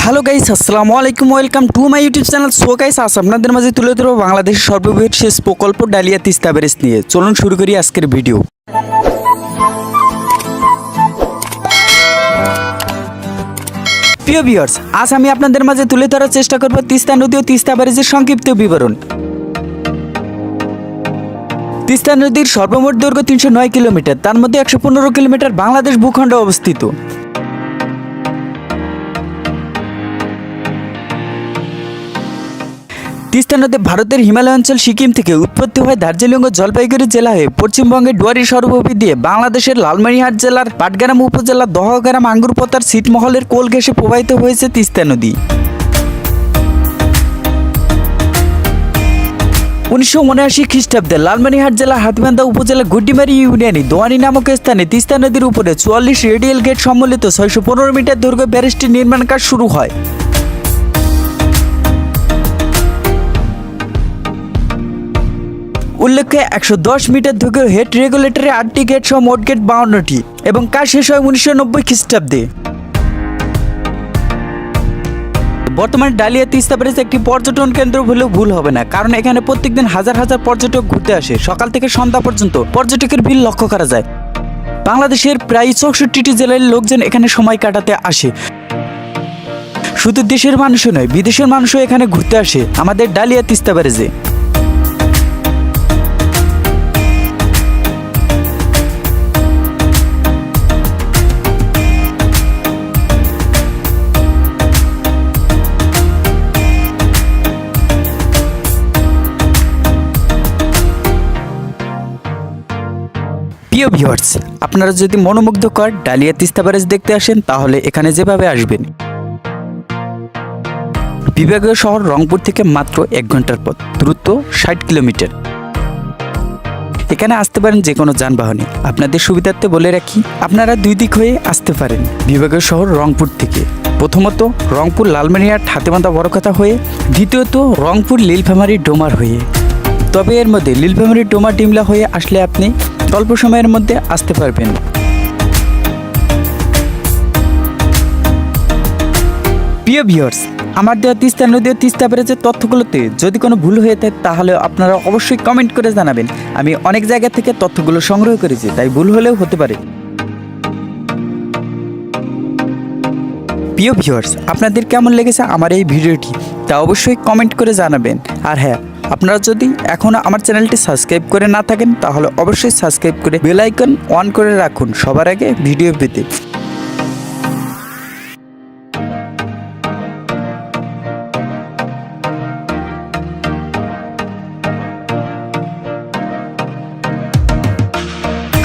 Hello guys, আসসালামু আলাইকুম। Welcome to my YouTube channel. So guys, আজ আপনাদের মাঝে তুলে ধরবো বাংলাদেশের সর্ববৃহৎ সেচ প্রকল্প ডালিয়া তিস্তা ব্যারেজ নিয়ে। চলুন শুরু করি আজকের ভিডিও। প্রিয় ভিউয়ার্স, আজ আমি আপনাদের মাঝে তুলে ধরার চেষ্টা করব তিস্তা নদী ও তিস্তা ব্যারেজের সংক্ষিপ্ত বিবরণ। তিস্তা নদীর সর্বমোট দৈর্ঘ্য 309 কিলোমিটার, তার মধ্যে 115 কিলোমিটার বাংলাদেশ ভূখণ্ডে অবস্থিত। তিস্তা নদী ভারতের হিমালয় অঞ্চল সিকিম থেকে উৎপত্তি হয়ে দার্জিলিং ও জলপাইগুড়ি জেলা হয়ে পশ্চিমবঙ্গের ডুয়ারি সর্বভূমি দিয়ে বাংলাদেশের লালমনিরহাট জেলার পাটগ্রাম উপজেলার দহগ্রাম আঙ্গুরপোতার ছিটমহলের কোল ঘেঁষে প্রবাহিত হয়েছে তিস্তা নদী। 1979 খ্রিস্টাব্দে লালমনিরহাট জেলার হাতিবান্ধা উপজেলার গুড্ডিমারি ইউনিয়নে দোয়ানি নামক স্থানে তিস্তা নদীর উপরে 44 রেডিয়াল গেট সম্বলিত 615 মিটার দৈর্ঘ্য ব্যারেজটির নির্মাণ কাজ শুরু হয়। উল্লেখ্য 110 মিটার দৈর্ঘ্য হেড রেগুলেটরে 8টি গেট সহ মোট গেট 52টি এবং কাজ শেষ হয় 1990 খ্রিস্টাব্দে। বর্তমানে ডালিয়া তিস্তা ব্যারেজ একটি পর্যটন কেন্দ্র হলেও ভুল হবে না, কারণ এখানে প্রত্যেকদিন হাজার হাজার পর্যটক ঘুরতে আসে। সকাল থেকে সন্ধ্যা পর্যন্ত পর্যটকের ভিড় লক্ষ্য করা যায়। বাংলাদেশের প্রায় 64টি জেলার লোকজন এখানে সময় কাটাতে আসে। শুধু দেশের মানুষও নয়, বিদেশের মানুষও এখানে ঘুরতে আসে আমাদের ডালিয়া তিস্তা ব্যারেজে। প্রিয় ভিউয়ার্স, আপনারা যদি মনোমুগ্ধকর ডালিয়া তিস্তা ব্যারেজ দেখতে আসেন তাহলে এখানে যেভাবে আসবেন। বিভাগীয় শহর রংপুর থেকে মাত্র 1 ঘন্টার পথ, দূরত্ব 60 কিলোমিটার। এখানে আসতে পারেন যে কোনো যানবাহনে। আপনাদের সুবিধার্থে বলে রাখি, আপনারা দুই দিক হয়ে আসতে পারেন বিভাগীয় শহর রংপুর থেকে। প্রথমত রংপুর লালমনিরহাট হাতিবান্ধা বড়কথা হয়ে, দ্বিতীয়ত রংপুর নীলফামারী ডোমার হয়ে। তবে এর মধ্যে নীলফামারী ডোমার ডিমলা হয়ে আসলে আপনি অল্প সময়ের মধ্যে আসতে পারবেন। প্রিয় ভিউয়ার্স, আমার দেওয়া তিস্তা নদী ও তিস্তা ব্যারেজের তথ্যগুলোতে যদি কোনো ভুল হয়ে থাকে তাহলে আপনারা অবশ্যই কমেন্ট করে জানাবেন। আমি অনেক জায়গা থেকে তথ্যগুলো সংগ্রহ করেছি, তাই ভুল হলেও হতে পারে। প্রিয় ভিউয়ার্স, আপনাদের কেমন লেগেছে আমার এই ভিডিওটি তা অবশ্যই কমেন্ট করে জানাবেন। আর হ্যাঁ, আপনারা যদি এখনও আমার চ্যানেলটি সাবস্ক্রাইব করে না থাকেন তাহলে অবশ্যই সাবস্ক্রাইব করে বেল আইকন অন করে রাখুন সবার আগে ভিডিও পেতে।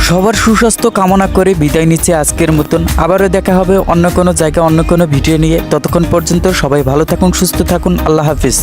সবার সুস্বাস্থ্য কামনা করে বিদায় নিচ্ছে আজকের মতন। আবারও দেখা হবে অন্য কোনো জায়গায় অন্য কোনো ভিডিও নিয়ে। ততক্ষণ পর্যন্ত সবাই ভালো থাকুন, সুস্থ থাকুন। আল্লাহ হাফিজ।